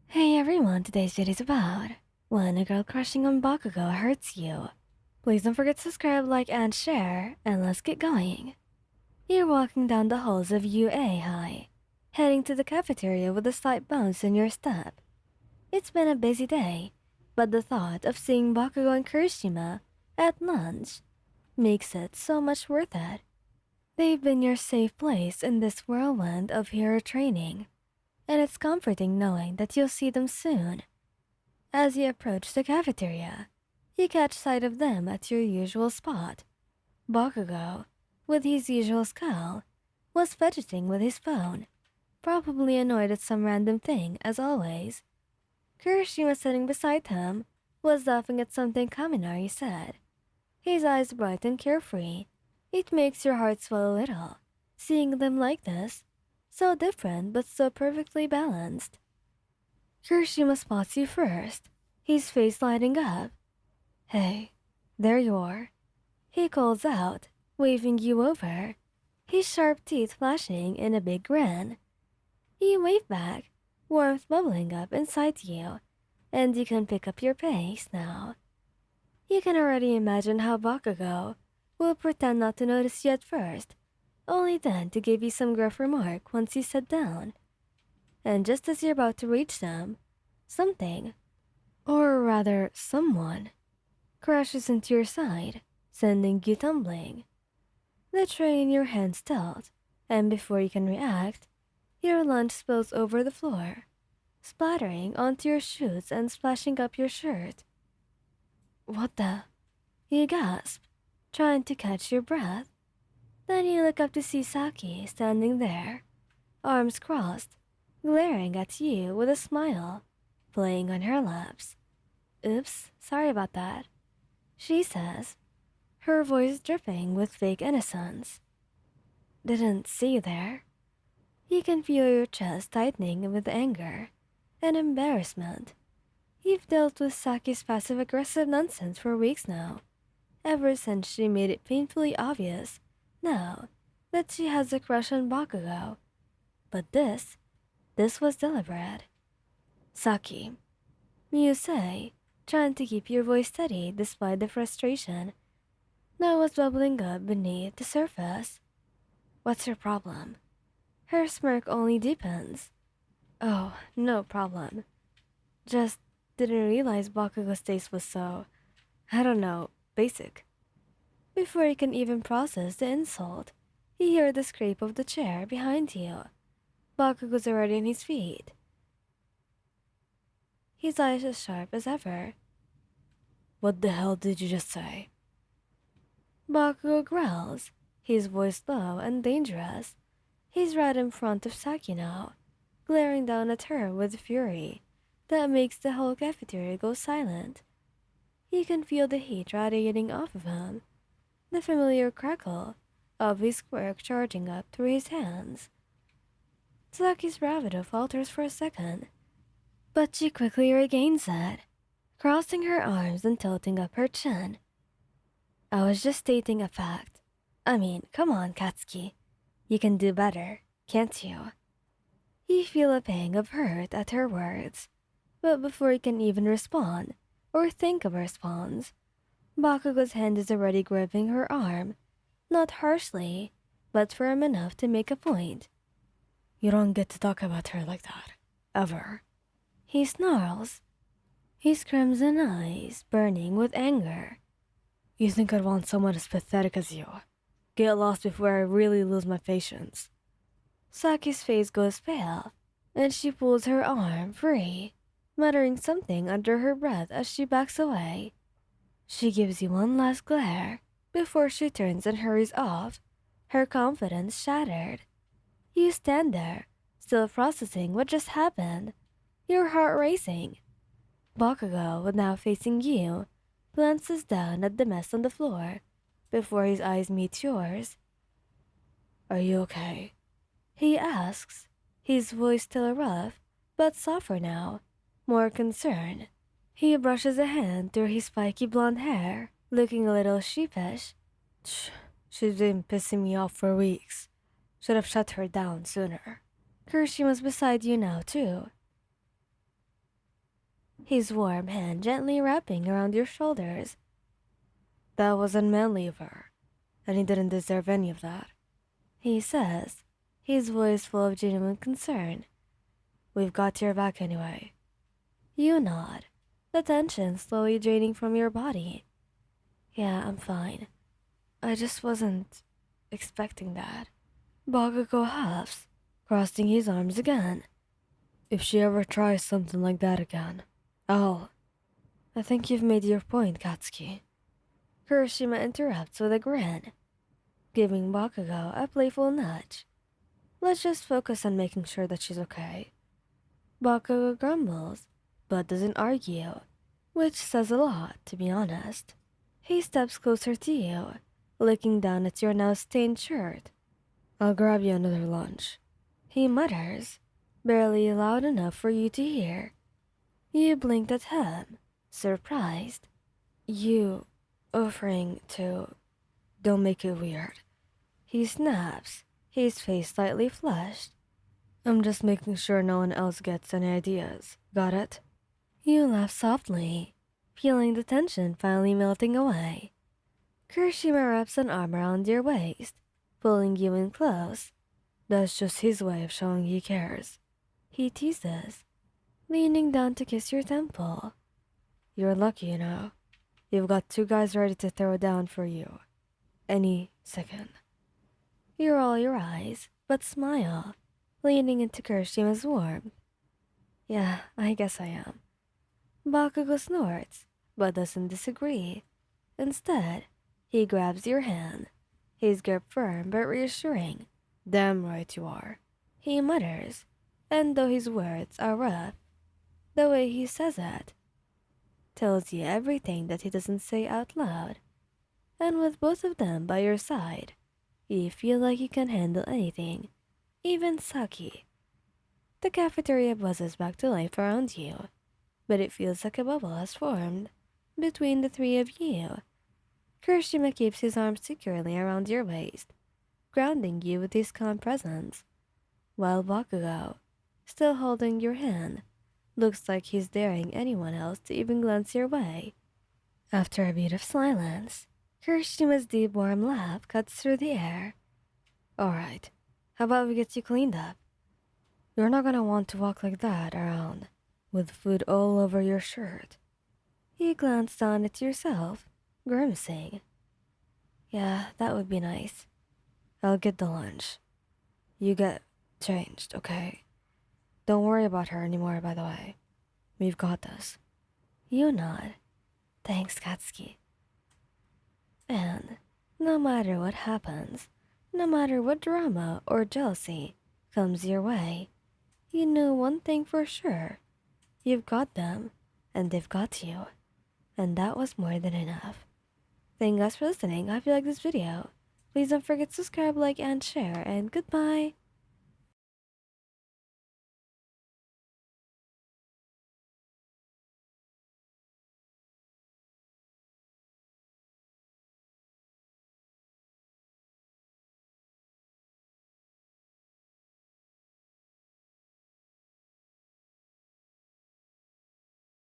Hey everyone, today's video is about when a girl crushing on Bakugo hurts you. Please don't forget to subscribe, like, and share, and let's get going. You're walking down the halls of UA High, heading to the cafeteria with a slight bounce in your step. It's been a busy day, but the thought of seeing Bakugo and Kirishima at lunch makes it so much worth it. They've been your safe place in this whirlwind of hero training, and it's comforting knowing that you'll see them soon. As you approach the cafeteria, you catch sight of them at your usual spot. Bakugo, with his usual scowl, was fidgeting with his phone, probably annoyed at some random thing, as always. Kirishima sitting beside him was laughing at something Kaminari said. His eyes bright and carefree. It makes your heart swell a little, seeing them like this, so different but so perfectly balanced. Kirishima spots you first, his face lighting up. Hey, there you are. He calls out, waving you over, his sharp teeth flashing in a big grin. You wave back, warmth bubbling up inside you, and you can pick up your pace now. You can already imagine how Bakugo will pretend not to notice you at first, only then to give you some gruff remark once you sit down. And just as you're about to reach them, something, or rather someone, crashes into your side, sending you tumbling. The tray in your hands tilt, and before you can react, your lunch spills over the floor, splattering onto your shoes and splashing up your shirt. What the? You gasp, trying to catch your breath. Then you look up to see Saki standing there, arms crossed, glaring at you with a smile, playing on her laps. Oops, sorry about that, she says, her voice dripping with fake innocence. Didn't see you there. You can feel your chest tightening with anger and embarrassment. You've dealt with Saki's passive-aggressive nonsense for weeks now, ever since she made it painfully obvious now that she has a crush on Bakugo. But this was deliberate. Saki, you say, trying to keep your voice steady despite the frustration that was bubbling up beneath the surface. What's your problem? Her smirk only deepens. Oh, no problem. Just didn't realize Bakugo's taste was so, I don't know, basic. Before you can even process the insult, you hear the scrape of the chair behind you. Bakugo's already on his feet, his eyes as sharp as ever. What the hell did you just say? Bakugo growls, his voice low and dangerous. He's right in front of Saki now, glaring down at her with fury that makes the whole cafeteria go silent. You can feel the heat radiating off of him, the familiar crackle of his quirk charging up through his hands. Saki's bravado falters for a second, but she quickly regains it, crossing her arms and tilting up her chin. I was just stating a fact. I mean, come on, Katsuki. You can do better, can't you? You feel a pang of hurt at her words, but before you can even respond, or think of a response, Bakugo's hand is already gripping her arm, not harshly, but firm enough to make a point. You don't get to talk about her like that, ever. He snarls, his crimson eyes burning with anger. You think I'd want someone as pathetic as you? Get lost before I really lose my patience. Saki's face goes pale, and she pulls her arm free, muttering something under her breath as she backs away. She gives you one last glare before she turns and hurries off, her confidence shattered. You stand there, still processing what just happened, your heart racing. Bakugo, with now facing you, glances down at the mess on the floor before his eyes meet yours. Are you okay? He asks, his voice still rough, but softer now, more concerned. He brushes a hand through his spiky blonde hair, looking a little sheepish. She's been pissing me off for weeks. Should have shut her down sooner. Kirishima's beside you now, too. his warm hand gently wrapping around your shoulders. That was unmanly of her, and he didn't deserve any of that, he says, his voice full of genuine concern. We've got your back anyway. You nod, the tension slowly draining from your body. Yeah, I'm fine. I just wasn't expecting that. Bakugo huffs, crossing his arms again. If she ever tries something like that again, I think you've made your point, Katsuki. Kirishima interrupts with a grin, giving Bakugo a playful nudge. Let's just focus on making sure that she's okay. Bakugo grumbles, but doesn't argue, which says a lot, to be honest. He steps closer to you, looking down at your now stained shirt. I'll grab you another lunch, he mutters, barely loud enough for you to hear. You blinked at him, surprised. You offering to... Don't make it weird. He snaps, his face slightly flushed. I'm just making sure no one else gets any ideas. Got it? You laugh softly, feeling the tension finally melting away. Kirishima wraps an arm around your waist, pulling you in close. That's just his way of showing he cares, he teases, leaning down to kiss your temple. You're lucky, you know. You've got two guys ready to throw down for you. Any second. You roll your eyes, but smile, leaning into Kirishima's warmth. Yeah, I guess I am. Bakugo snorts, but doesn't disagree. Instead, he grabs your hand, his grip firm but reassuring. Damn right you are, he mutters, and though his words are rough, the way he says it tells you everything that he doesn't say out loud. And with both of them by your side, you feel like you can handle anything, even Saki. The cafeteria buzzes back to life around you, but it feels like a bubble has formed between the three of you. Kirishima keeps his arms securely around your waist, grounding you with his calm presence, while Bakugo, still holding your hand, looks like he's daring anyone else to even glance your way. After a beat of silence, Kirishima's deep warm laugh cuts through the air. Alright, how about we get you cleaned up? You're not gonna want to walk like that around, with food all over your shirt. You glance down at yourself, grimacing. Yeah, that would be nice. I'll get the lunch. You get changed, okay? Don't worry about her anymore, by the way. We've got this. You nod. Thanks, Katsuki. And no matter what happens, no matter what drama or jealousy comes your way, you know one thing for sure. You've got them, and they've got you. And that was more than enough. Thank you guys for listening. I hope you like this video. Please don't forget to subscribe, like, and share, and goodbye.